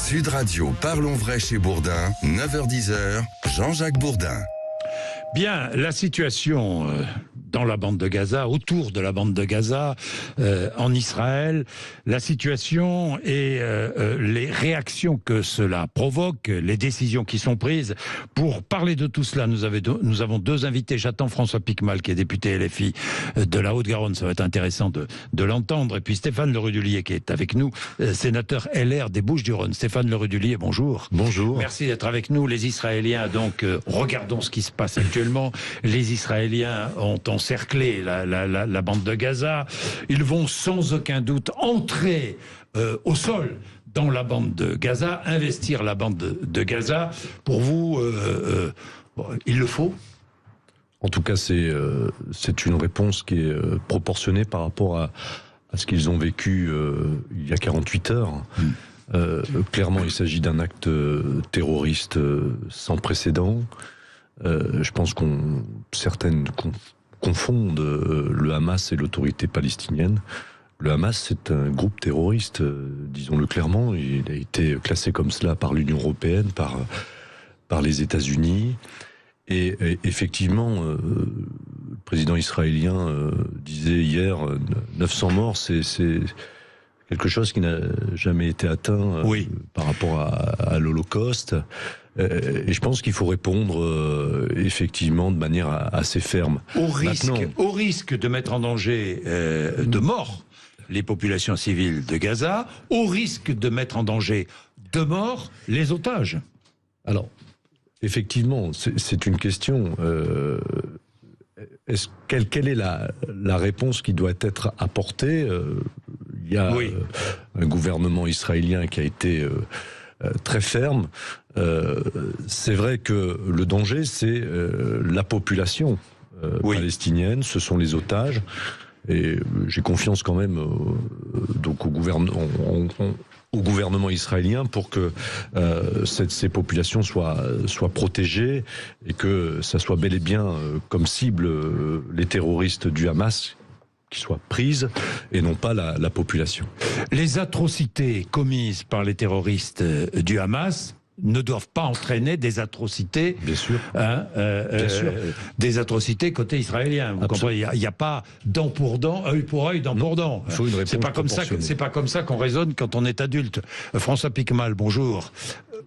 Sud Radio, parlons vrai chez Bourdin, 9h-10h, Jean-Jacques Bourdin. Bien, la situation dans la bande de Gaza, autour de la bande de Gaza, en Israël, la situation et les réactions que cela provoque, les décisions qui sont prises. Pour parler de tout cela, nous avons deux invités. J'attends François Piquemal, qui est député LFI de la Haute-Garonne. Ça va être intéressant de l'entendre. Et puis Stéphane Le Rudulier, qui est avec nous, sénateur LR des Bouches-du-Rhône. Stéphane Le Rudulier, bonjour. Bonjour. Merci d'être avec nous. Les Israéliens, donc, regardons ce qui se passe actuellement. Les Israéliens ont encerclé la bande de Gaza. Ils vont sans aucun doute entrer au sol dans la bande de Gaza, investir la bande de Gaza. Pour vous, il le faut ? En tout cas, c'est une réponse qui est proportionnée par rapport à ce qu'ils ont vécu il y a 48 heures. Clairement, il s'agit d'un acte terroriste sans précédent. Je pense certaines confondent le Hamas et l'autorité palestinienne. Le Hamas, c'est un groupe terroriste, disons-le clairement. Il a été classé comme cela par l'Union européenne, par les États-Unis. Et effectivement, le président israélien disait hier 900 morts, c'est quelque chose qui n'a jamais été atteint par rapport à l'Holocauste. Et je pense qu'il faut répondre effectivement de manière assez ferme. Au risque de mettre en danger de mort les populations civiles de Gaza, au risque de mettre en danger de mort les otages. Alors, effectivement, c'est une question. Quelle est la réponse qui doit être apportée ? Il y a un gouvernement israélien qui a été très ferme. C'est vrai que le danger, c'est la population palestinienne, ce sont les otages. Et j'ai confiance quand même donc au gouvernement israélien pour que ces populations soient protégées et que ça soit bel et bien comme cible les terroristes du Hamas qui soient prises et non pas la population. Les atrocités commises par les terroristes du Hamas ne doivent pas entraîner des atrocités, bien sûr, des atrocités côté israélien. Vous comprenez ? Il n'y a pas dent pour dent, œil pour œil, dent pour dent. Il faut une réponse c'est pas comme ça qu'on raisonne quand on est adulte. François Piquemal, bonjour.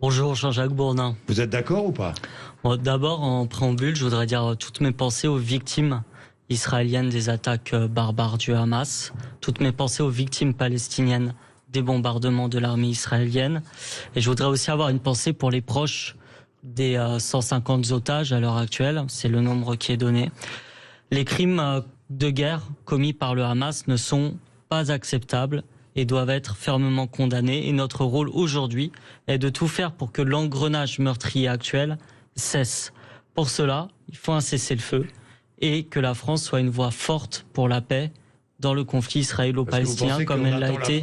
Bonjour Jean-Jacques Bourdin. Vous êtes d'accord ou pas ? Bon, d'abord, en préambule, je voudrais dire toutes mes pensées aux victimes israéliennes des attaques barbares du Hamas, toutes mes pensées aux victimes palestiniennes des bombardements de l'armée israélienne. Et je voudrais aussi avoir une pensée pour les proches des 150 otages à l'heure actuelle. C'est le nombre qui est donné. Les crimes de guerre commis par le Hamas ne sont pas acceptables et doivent être fermement condamnés. Et notre rôle aujourd'hui est de tout faire pour que l'engrenage meurtrier actuel cesse. Pour cela, il faut un cessez-le-feu et que la France soit une voix forte pour la paix dans le conflit israélo-palestinien comme elle l'a été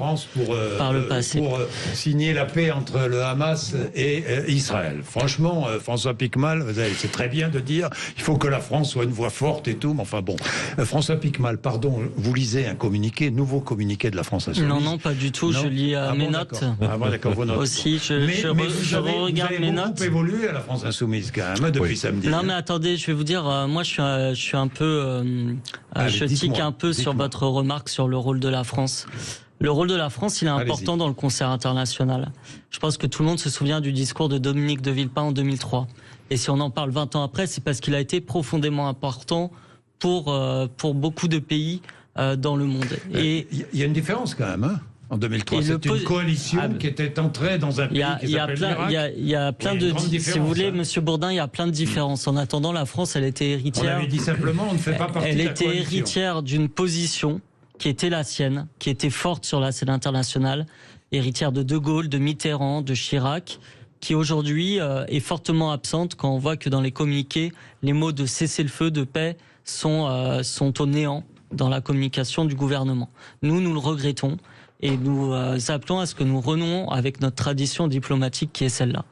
par le passé. Pour signer la paix entre le Hamas et Israël. Franchement, François Piquemal, c'est très bien de dire il faut que la France soit une voix forte et tout, mais enfin bon. François Piquemal, pardon, vous lisez un communiqué, nouveau communiqué de la France Insoumise. Non, pas du tout, je lis mes notes. Ah bon, d'accord, vos notes. Aussi, je regarde mes notes. Vous avez beaucoup évolué à la France Insoumise quand même, depuis samedi. Non mais attendez, je vais vous dire, moi je suis un peu... je tique un peu sur votre remarque sur le rôle de la France. Le rôle de la France, il est important dans le concert international. Je pense que tout le monde se souvient du discours de Dominique de Villepin en 2003. Et si on en parle 20 ans après, c'est parce qu'il a été profondément important pour beaucoup de pays dans le monde. Et il y a une différence quand même, hein. En 2003, c'est une coalition qui était entrée dans un pays qui s'appelle l'Irak. Il y a plein de... Si vous voulez, Monsieur Bourdin, il y a plein de différences. En attendant, la France, elle était héritière... On avait dit simplement, on ne fait pas partie de la coalition. Elle était héritière d'une position qui était la sienne, qui était forte sur la scène internationale, héritière de Gaulle, de Mitterrand, de Chirac, qui aujourd'hui est fortement absente quand on voit que dans les communiqués, les mots de cessez-le-feu, de paix sont au néant dans la communication du gouvernement. Nous le regrettons. Et nous appelons à ce que nous renouons avec notre tradition diplomatique qui est celle-là.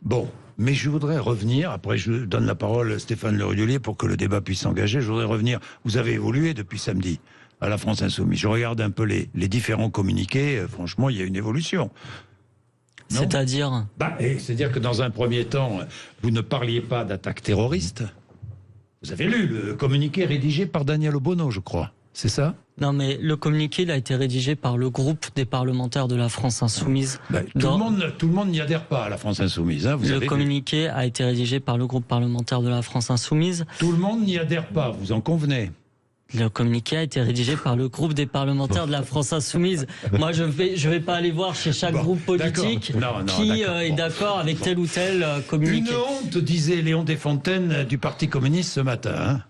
Bon, mais je voudrais revenir, après je donne la parole à Stéphane Le Rudulier pour que le débat puisse s'engager, je voudrais revenir, vous avez évolué depuis samedi à la France Insoumise. Je regarde un peu les différents communiqués, franchement il y a une évolution. Non. C'est-à-dire C'est-à-dire que dans un premier temps, vous ne parliez pas d'attaque terroriste. Vous avez lu le communiqué rédigé par Daniel Obono, je crois. C'est ça? Non, mais le communiqué il a été rédigé par le groupe des parlementaires de la France Insoumise. Tout le monde n'y adhère pas à la France Insoumise. Hein, le communiqué a été rédigé par le groupe parlementaire de la France Insoumise. Tout le monde n'y adhère pas, vous en convenez? Le communiqué a été rédigé par le groupe des parlementaires de la France Insoumise. Moi, je vais pas aller voir chez chaque groupe politique qui est d'accord avec tel ou tel communiqué. Une honte, disait Léon Desfontaines du Parti communiste ce matin, hein,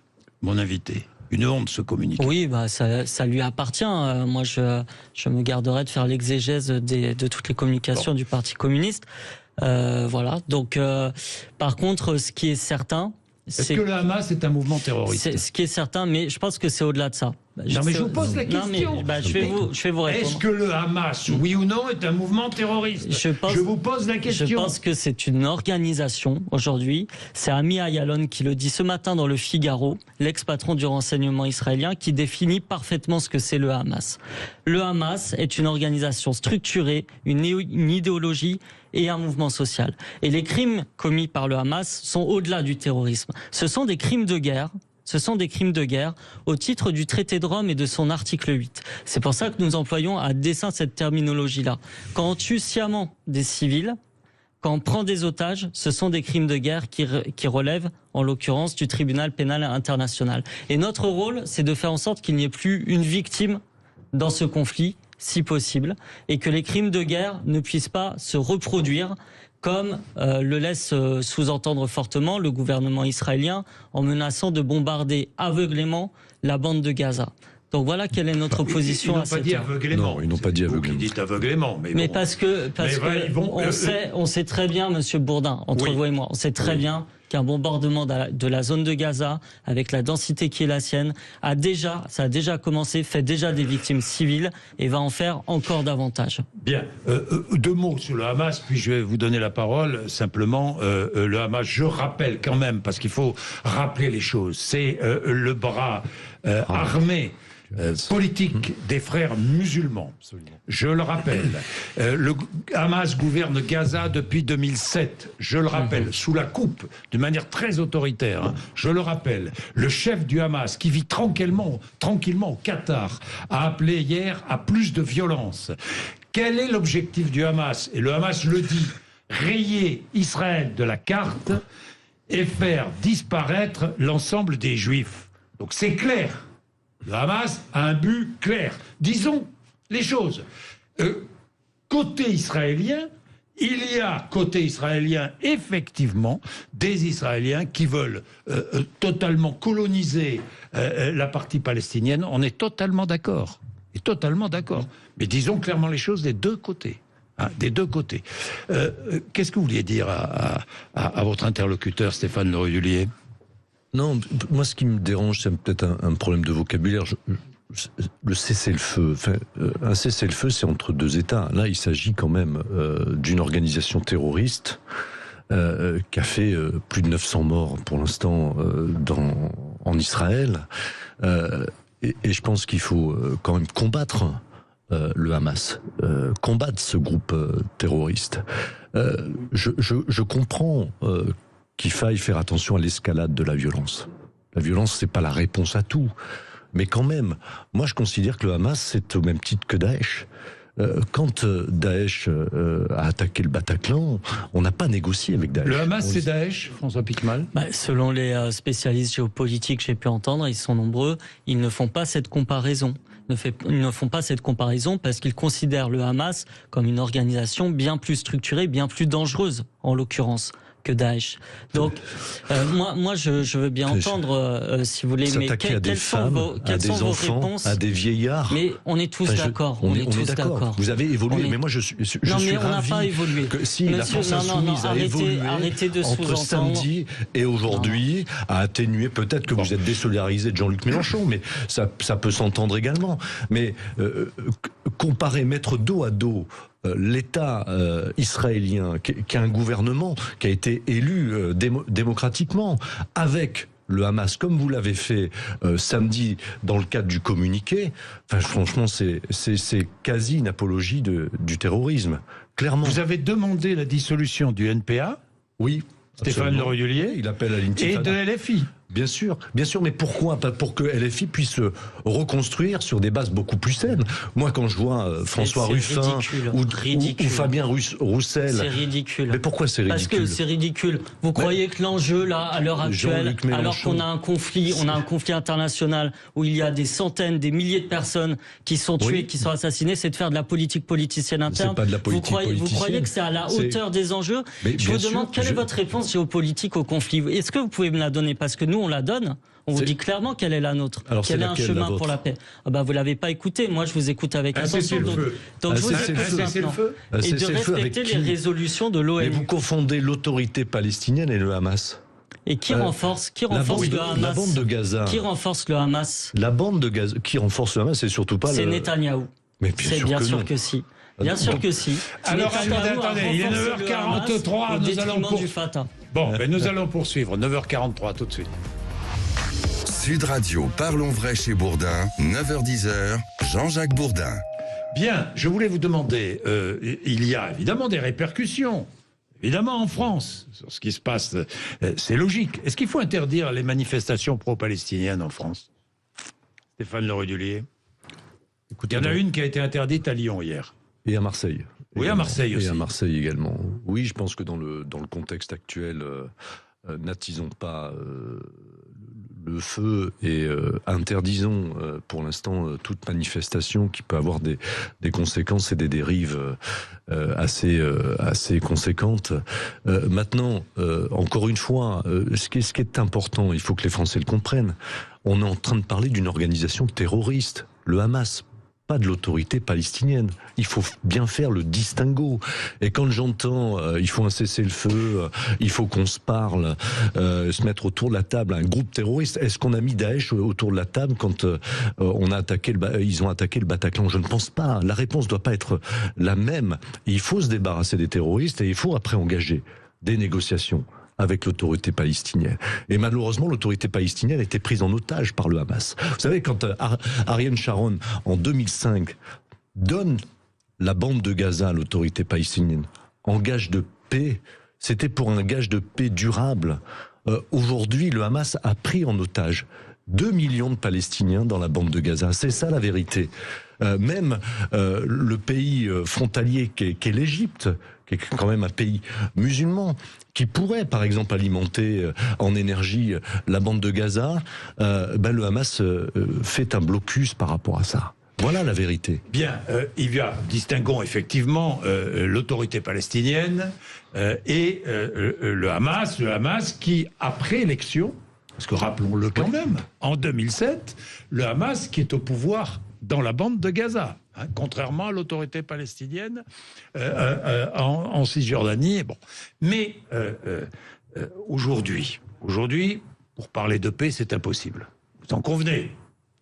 mon invité. Une honte, ce communiqué. Oui, ça lui appartient. Moi, je me garderai de faire l'exégèse de toutes les communications du Parti communiste. Voilà. Donc, par contre, ce qui est certain, est-ce que le Hamas est un mouvement terroriste? C'est ce qui est certain, mais je pense que c'est au-delà de ça. Non, mais je vous pose la question. Je vais vous répondre. Est-ce que le Hamas, oui ou non, est un mouvement terroriste? Je vous pose la question. Je pense que c'est une organisation, aujourd'hui. C'est Ami Ayalon qui le dit ce matin dans le Figaro, l'ex-patron du renseignement israélien, qui définit parfaitement ce que c'est le Hamas. Le Hamas est une organisation structurée, une idéologie et un mouvement social. Et les crimes commis par le Hamas sont au-delà du terrorisme. Ce sont des crimes de guerre. Ce sont des crimes de guerre au titre du traité de Rome et de son article 8. C'est pour ça que nous employons à dessein cette terminologie-là. Quand on tue sciemment des civils, quand on prend des otages, ce sont des crimes de guerre qui relèvent, en l'occurrence, du tribunal pénal international. Et notre rôle, c'est de faire en sorte qu'il n'y ait plus une victime dans ce conflit, si possible, et que les crimes de guerre ne puissent pas se reproduire comme le laisse sous-entendre fortement le gouvernement israélien en menaçant de bombarder aveuglément la bande de Gaza. Donc voilà quelle est notre position. Ils n'ont pas dit aveuglément. Non, ils n'ont pas dit aveuglément. Ils disent aveuglément. Mais bon. parce que on sait très bien, Monsieur Bourdin, entre vous et moi, on sait très bien qu'un bombardement de la zone de Gaza, avec la densité qui est la sienne, ça a déjà commencé, fait déjà des victimes civiles et va en faire encore davantage. Bien. 2 mots sur le Hamas, puis je vais vous donner la parole. Simplement, le Hamas, je rappelle quand même, parce qu'il faut rappeler les choses, c'est le bras armé politique des frères musulmans. Absolument. Je le rappelle, le Hamas gouverne Gaza depuis 2007. Je le rappelle, sous la coupe, de manière très autoritaire. Hein. Je le rappelle, le chef du Hamas, qui vit tranquillement au Qatar, a appelé hier à plus de violence. Quel est l'objectif du Hamas? Et le Hamas le dit, rayer Israël de la carte et faire disparaître l'ensemble des Juifs. Donc c'est clair. Le Hamas a un but clair. Disons les choses. Côté israélien, il y a, côté israélien, effectivement, des Israéliens qui veulent totalement coloniser la partie palestinienne. On est totalement d'accord. Et totalement d'accord. Mais disons clairement les choses des deux côtés. Hein, des deux côtés. Qu'est-ce que vous vouliez dire à votre interlocuteur, Stéphane Le Rudulier? Non, moi ce qui me dérange, c'est peut-être un problème de vocabulaire. Le cessez-le-feu, un cessez-le-feu, c'est entre 2 États. Là, il s'agit quand même d'une organisation terroriste qui a fait plus de 900 morts pour l'instant en Israël. Et je pense qu'il faut quand même combattre le Hamas, combattre ce groupe terroriste. Je comprends qu'il faille faire attention à l'escalade de la violence. La violence, c'est pas la réponse à tout. Mais quand même, moi je considère que le Hamas, c'est au même titre que Daesh. Quand Daesh a attaqué le Bataclan, on n'a pas négocié avec Daesh. Le Hamas, c'est Daesh, François Piquemal? Selon les spécialistes géopolitiques que j'ai pu entendre, ils sont nombreux, ils ne font pas cette comparaison. Ils ne font pas cette comparaison parce qu'ils considèrent le Hamas comme une organisation bien plus structurée, bien plus dangereuse, en l'occurrence, que Daesh. Donc, moi, je veux bien entendre, si vous voulez, mais quelles sont vos réponses, à des vieillards. Mais on est tous d'accord. On est tous d'accord. Vous avez évolué, mais moi, je suis ravi. On n'a pas évolué. Que si la France insoumise a évolué entre samedi et aujourd'hui, a atténué. Peut-être que vous êtes désolidarisé de Jean-Luc Mélenchon, mais ça peut s'entendre également. Mais comparer, mettre dos à dos l'État israélien, qui a un gouvernement qui a été élu démocratiquement, avec le Hamas, comme vous l'avez fait samedi dans le cadre du communiqué, franchement, c'est quasi une apologie du terrorisme. clairement. Vous avez demandé la dissolution du NPA, Oui. Stéphane Le Rudulier, il appelle à et l'intifada. de LFI. Bien sûr, mais pourquoi? Pas pour que LFI puisse se reconstruire sur des bases beaucoup plus saines. Moi, quand je vois François Ruffin ou Fabien Roussel... C'est ridicule. Mais pourquoi c'est ridicule? Parce que c'est ridicule. Vous croyez que l'enjeu, là, à l'heure actuelle, alors qu'on a un conflit, international où il y a des centaines, des milliers de personnes qui sont tuées, qui sont assassinées, c'est de faire de la politique politicienne interne. C'est pas de la politique vous croyez que c'est à la hauteur des enjeux? Je vous demande, quelle est votre réponse géopolitique au conflit? Est-ce que vous pouvez me la donner? Parce que nous, on la donne. On vous dit clairement quelle est la nôtre. Alors, quel est un chemin pour la paix. Vous l'avez pas écouté. Moi, je vous écoute avec attention. Donc je vous écoute maintenant. Et de respecter les résolutions de l'ONU. Mais vous confondez l'autorité palestinienne et le Hamas. Et qui renforce le Hamas? La bande de Gaza. Qui renforce le Hamas? La bande de Gaza. Qui renforce le Hamas, c'est surtout pas C'est Netanyahou. Mais c'est bien sûr que si. Bien sûr que si. Alors attendez, il est 9h43, nous allons nous allons poursuivre. 9h43 tout de suite. Sud Radio, Parlons Vrai chez Bourdin, 9h-10h, Jean-Jacques Bourdin. Bien, je voulais vous demander, il y a évidemment des répercussions, évidemment en France, sur ce qui se passe, c'est logique. Est-ce qu'il faut interdire les manifestations pro-palestiniennes en France? Stéphane Le Rudulier. Écoutez, il y en a une qui a été interdite à Lyon hier. Et à Marseille. Oui, à Marseille aussi. Et à Marseille également. Oui, je pense que dans le contexte actuel, n'attisons pas le feu et interdisons pour l'instant toute manifestation qui peut avoir des conséquences et des dérives assez conséquentes. Maintenant, encore une fois, ce qui est important, il faut que les Français le comprennent, on est en train de parler d'une organisation terroriste, le Hamas, pas de l'autorité palestinienne. Il faut bien faire le distinguo. Et quand j'entends il faut un cessez-le-feu, il faut qu'on se parle, se mettre autour de la table, un groupe terroriste, est-ce qu'on a mis Daesh autour de la table quand ils ont attaqué le Bataclan? Je ne pense pas. La réponse doit pas être la même. Il faut se débarrasser des terroristes et il faut après engager des négociations avec l'autorité palestinienne. Et malheureusement, l'autorité palestinienne a été prise en otage par le Hamas. Vous savez, quand Ariel Sharon, en 2005, donne la bande de Gaza à l'autorité palestinienne, en gage de paix, c'était pour un gage de paix durable. Aujourd'hui, le Hamas a pris en otage 2 millions de Palestiniens dans la bande de Gaza. C'est ça la vérité. Même le pays frontalier qu'est l'Égypte, qui est quand même un pays musulman, qui pourrait par exemple alimenter en énergie la bande de Gaza, le Hamas fait un blocus par rapport à ça. Voilà la vérité. Bien, distinguons effectivement l'autorité palestinienne et le Hamas qui, après élection, parce que rappelons-le quand même, en 2007, le Hamas qui est au pouvoir dans la bande de Gaza, contrairement à l'autorité palestinienne en Cisjordanie. Bon. Mais aujourd'hui, pour parler de paix, c'est impossible. Vous en convenez?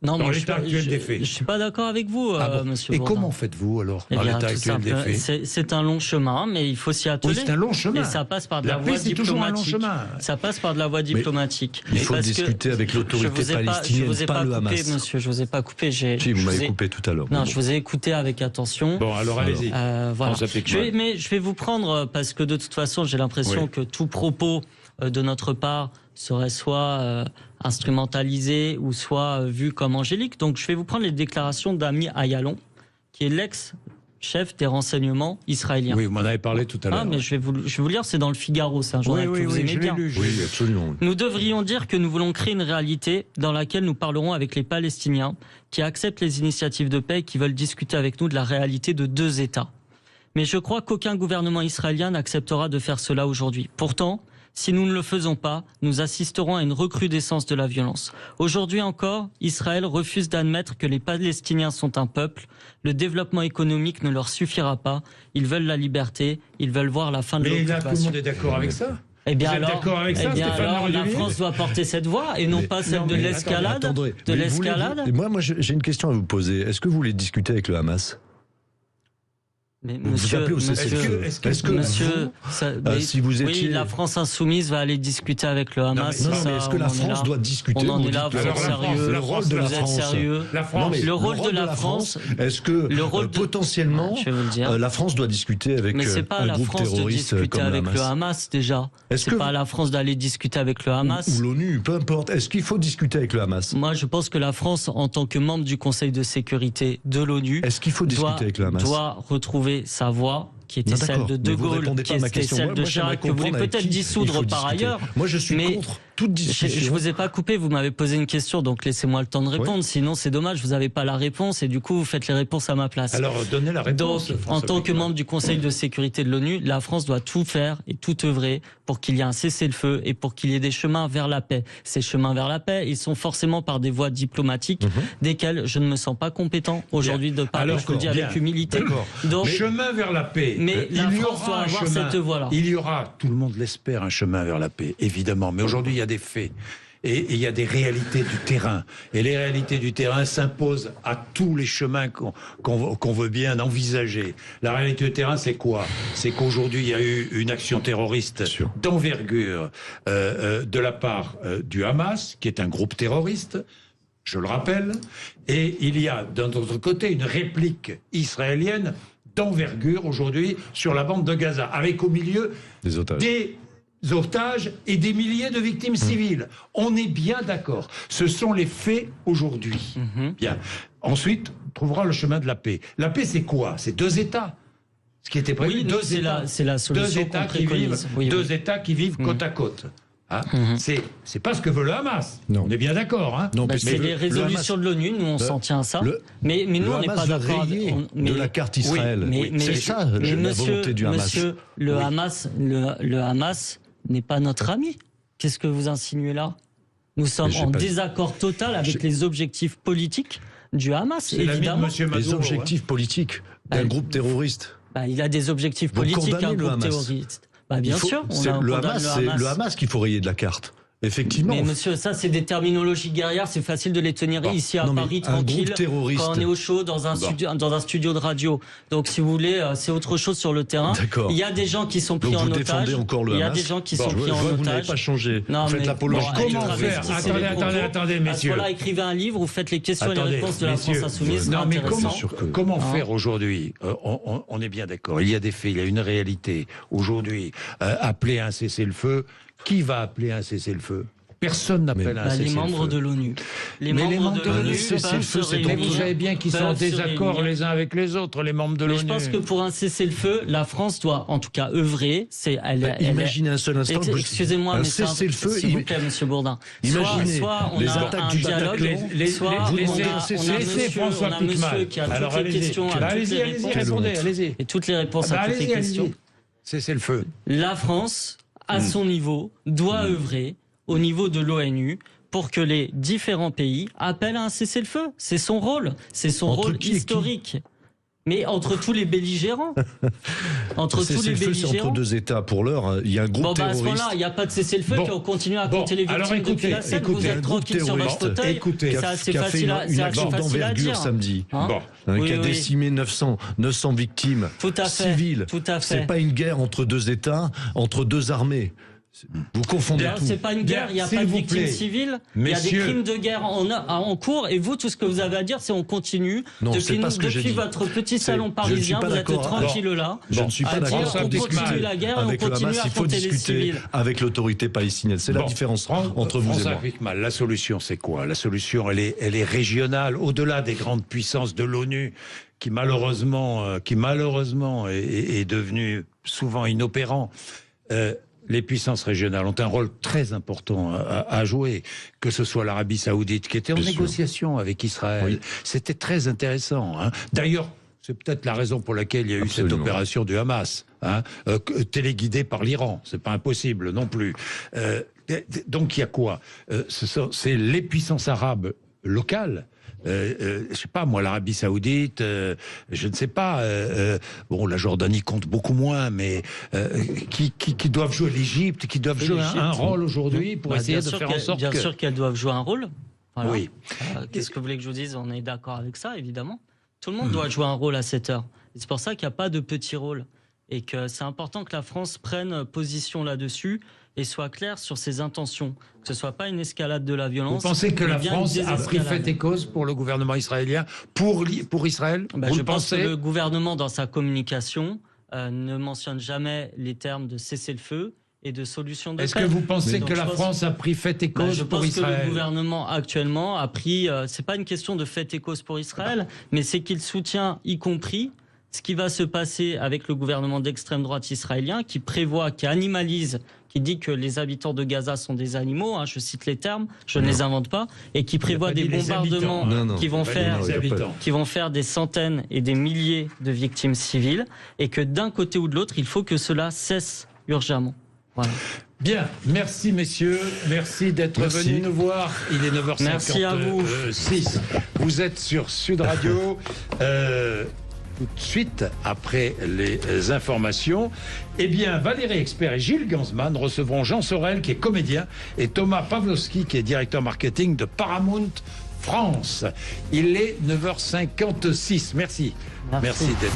Non, dans l'état actuel des faits. Je suis pas d'accord avec vous, monsieur Et Bourdin. comment faites-vous alors dans l'état actuel des faits? C'est un long chemin, mais il faut s'y atteler. Oui, c'est un long chemin. Et ça passe par de la paix, voie c'est toujours un long diplomatique. chemin. Ça passe par de la voie diplomatique. Il faut discuter avec l'autorité palestinienne, pas le Hamas. Monsieur, je vous ai pas coupé. Si, vous m'avez coupé tout à l'heure. Non, je vous ai écouté avec attention. Bon, alors allez-y. Voilà. Je vais vous prendre, parce que de toute façon, j'ai l'impression que tout propos de notre part serait soit instrumentalisé ou soit vu comme angélique. Donc je vais vous prendre les déclarations d'Ami Ayalon, qui est l'ex-chef des renseignements israéliens. Oui, vous m'en avez parlé tout à l'heure. Mais je vais vous lire, c'est dans le Figaro, c'est un journal que vous aimez bien. Oui, absolument. Nous devrions dire que nous voulons créer une réalité dans laquelle nous parlerons avec les Palestiniens qui acceptent les initiatives de paix et qui veulent discuter avec nous de la réalité de 2 États. Mais je crois qu'aucun gouvernement israélien n'acceptera de faire cela aujourd'hui. Pourtant, si nous ne le faisons pas, nous assisterons à une recrudescence de la violence. Aujourd'hui encore, Israël refuse d'admettre que les Palestiniens sont un peuple. Le développement économique ne leur suffira pas. Ils veulent la liberté. Ils veulent voir la fin de l'occupation. Mais là, tout le monde est d'accord avec ça? Eh bien Vous êtes d'accord avec ça, Stéphane? La France doit porter cette voie et non pas celle de l'escalade. Moi, j'ai une question à vous poser. Est-ce que vous voulez discuter avec le Hamas? Mais Vous monsieur, appelez au monsieur, cessez-le-feu. Est-ce que monsieur, ça, mais- si vous étiez... oui, la France insoumise va aller discuter avec le Hamas. Non, ça, mais est-ce que on la en est France là. doit discuter? On en vous est là, dites vous êtes sérieux. le rôle de la Vous êtes France. sérieux. La France, Non, mais le rôle de la France, est-ce que le rôle de- potentiellement Je vais vous le dire. la France doit discuter avec Mais c'est pas à un la groupe France de terroriste discuter comme le avec le Hamas? Hamas déjà. Est-ce C'est que pas à la France d'aller discuter avec le Hamas. Ou l'ONU, peu importe. Est-ce qu'il faut discuter avec le Hamas? Moi, je pense que la France, en tant que membre du Conseil de sécurité de l'ONU, Est-ce qu'il faut discuter avec le Hamas? doit retrouver sa voix, qui était Non, celle d'accord, de De mais vous Gaulle, répondez qui pas à ma était question. celle Moi, de j'aimerais Chirac, que vous voulez comprendre avec peut-être qui il dissoudre faut par discuter. ailleurs. Moi, je suis Mais contre toute Je discussion. vous ai pas coupé, vous m'avez posé une question, donc laissez-moi le temps de répondre. Oui. Sinon, c'est dommage, vous n'avez pas la réponse et du coup, vous faites les réponses à ma place. Alors, donnez la réponse. Donc, en tant que membre du Conseil de sécurité de l'ONU, la France doit tout faire et tout œuvrer pour qu'il y ait un cessez-le-feu et pour qu'il y ait des chemins vers la paix. Ces chemins vers la paix, ils sont forcément par des voies diplomatiques, desquelles je ne me sens pas compétent aujourd'hui de parler. Alors, Je vous le dis avec bien. humilité. D'accord. Donc, Chemin vers la paix. Mais la il y France aura doit un avoir chemin. cette voie-là. Il y aura, tout le monde l'espère, un chemin vers la paix, évidemment. Mais aujourd'hui, il y a des faits. Et il y a des réalités du terrain. Et les réalités du terrain s'imposent à tous les chemins qu'on veut bien envisager. La réalité du terrain, c'est quoi? C'est qu'aujourd'hui, il y a eu une action terroriste d'envergure de la part du Hamas, qui est un groupe terroriste, je le rappelle. Et il y a, d'un autre côté, une réplique israélienne d'envergure aujourd'hui sur la bande de Gaza, avec au milieu Des otages. des otages et des milliers de victimes civiles. On est bien d'accord. Ce sont les faits aujourd'hui. Bien. Ensuite, on trouvera le chemin de la paix. La paix, c'est quoi? C'est deux États. Ce qui était prévu, oui, deux c'est États. c'est la solution Deux États qu'on qui vivent, préconise. Oui, deux oui. États qui vivent côte à côte. Hein? C'est pas ce que veut le Hamas. Non. On est bien d'accord. Hein? Non, Bah, mais c'est le- les le résolutions Hamas- de l'ONU, nous on s'en tient à ça. Mais nous le on n'est Hamas pas veut d'accord. rayer de la carte Israël. Mais c'est ça la volonté du Hamas. Monsieur, le Hamas n'est pas notre ami. Qu'est-ce que vous insinuez là? Nous sommes j'ai en pas- désaccord total avec les objectifs politiques du Hamas, C'est l'ami de évidemment. Monsieur Les Maduro, objectifs politiques d'un Bah, groupe terroriste. Bah, il a des objectifs Vous politiques, condamnez un le groupe Hamas. terroriste. Bah, bien sûr, on C'est a le condamné Hamas, c'est le Hamas qu'il faut rayer de la carte. Effectivement. Mais monsieur, ça c'est des terminologies guerrières, c'est facile de les tenir ici à non, mais Paris un tranquille groupe terroriste. quand on est au chaud dans un studio de radio. Donc si vous voulez, c'est autre chose sur le terrain. D'accord. Il y a des gens qui sont pris Donc en vous otage. défendez encore le Il y a Hamas. des gens qui Bon, sont je pris vois en que vous n'avez otage. pas changé. Non, Vous faites mais l'apologie. bon, comment faire travestissez les Attendez, propos. messieurs. À ce moment-là, écrivez un livre, vous faites les questions et les réponses de la messieurs. France insoumise. Non, c'est mais intéressant. comment Hein? faire aujourd'hui? On est bien d'accord. Il y a des faits, il y a une réalité. Aujourd'hui, appeler un cessez-le-feu. Qui va appeler un cessez-le-feu? Personne n'appelle un Bah, les cessez-le-feu. membres de l'ONU. Les Mais les membres de membres l'ONU de cessez-le-feu, c'est Mais vous savez bien qu'ils sont en peuvent se désaccord réunir. les uns avec les autres, les membres de Mais l'ONU. je pense que pour un cessez-le-feu, la France doit en tout cas œuvrer. Imaginez un seul instant. Excusez-moi, un mais c'est cessez-le-feu. s'il vous plaît, Monsieur Bourdin. Imaginez soit on les a attaques un du dialogue, Bataclan. soit on laissez a François monsieur Pickman. qui a Alors, toutes les allez-y. questions, a toutes les Allez-y, réponses. répondez, allez-y. Et toutes les réponses à toutes les questions. Cessez-le-feu. La France, à son niveau, doit œuvrer au niveau de l'ONU pour que les différents pays appellent à un cessez-le-feu. C'est son rôle. C'est son Entre rôle qui et qui historique. Mais entre tous les belligérants. Entre tous les C'est entre belligérants. deux États. Pour l'heure, il y a un groupe Bon, bah, à ce terroriste. moment-là, il n'y a pas de cessez-le-feu, Bon. qui continue à Bon, compter les alors victimes depuis la scène. Vous écoutez, êtes un groupe tranquille sur votre terroriste fauteuil. écoutez, C'est assez qui a fait facile à, une c'est action assez facile à d'envergure dire. samedi. Hein Bon. Oui, Qui a oui. décimé 900 victimes Tout à fait, civiles. tout à fait. C'est pas une guerre entre deux États, entre deux armées. Vous confondez Bien, tout. c'est pas une guerre, il n'y a S'il pas de vous victimes plaît. civiles, il y a des Messieurs. crimes de guerre en cours, et vous, tout ce que vous avez à dire, c'est on continue. Non, c'est pas ce que j'ai depuis dit. votre petit salon Je ne parisien, suis pas vous êtes d'accord. tranquille là. Je ne suis pas à dire d'accord François on avec Pickman. continue la guerre et on avec le continue Hamas. à Il faut compter les discuter civils. avec l'autorité palestinienne. C'est la différence entre vous et François moi. Pickman, la solution, c'est quoi? La solution, elle est régionale, au-delà des grandes puissances de l'ONU, qui malheureusement est devenu souvent inopérant. Les puissances régionales ont un rôle très important à jouer, que ce soit l'Arabie Saoudite, qui était en Bien sûr. négociation avec Israël. Oui. C'était très intéressant. Hein. D'ailleurs, c'est peut-être la raison pour laquelle il y a eu cette Absolument. opération du Hamas, hein, téléguidée par l'Iran. C'est pas impossible non plus. Donc il y a quoi? C'est les puissances arabes locales. Je sais pas moi, l'Arabie Saoudite, je ne sais pas. Bon, la Jordanie compte beaucoup moins, mais qui doivent jouer l'Égypte, qui doivent jouer un rôle aujourd'hui pour Bah, essayer bien de sûr faire en sorte bien que. sûr qu'elles doivent jouer un rôle. Voilà. Oui. Qu'est-ce que vous voulez que je vous dise? On est d'accord avec ça, évidemment. Tout le monde doit jouer un rôle à cette heure. Et c'est pour ça qu'il n'y a pas de petit rôle. Et que c'est important que la France prenne position là-dessus et soit claire sur ses intentions. Que ce ne soit pas une escalade de la violence. Vous pensez que mais la bien France une a pris désescalade. fait et cause pour le gouvernement israélien, pour Israël? Vous Je le pense que pensez? le gouvernement, dans sa communication, ne mentionne jamais les termes de cessez-le-feu et de solution de paix. Est-ce que vous pensez Donc, que je la pense- France a pris fait et cause Je pour pense que le Israël? gouvernement actuellement a pris, c'est pas une question de fait et cause pour Israël, mais c'est qu'il soutient y compris ce qui va se passer avec le gouvernement d'extrême droite israélien qui prévoit, qui animalise, qui dit que les habitants de Gaza sont des animaux, hein, je cite les termes, je ne les invente pas, et qui prévoit pas des dit les bombardements habitants, Non, qui vont Pas faire les habitants. qui vont faire des centaines et des milliers de victimes civiles, et que d'un côté ou de l'autre, il faut que cela cesse urgemment. Voilà. Bien, merci messieurs, merci d'être Merci. venus nous voir. Il est 9h56. Merci à vous. Vous êtes sur Sud Radio. Tout de suite, après les informations, eh bien, Valérie Expert et Gilles Gansman recevront Jean Sorel, qui est comédien, et Thomas Pawlowski, qui est directeur marketing de Paramount France. Il est 9h56. Merci. Merci d'être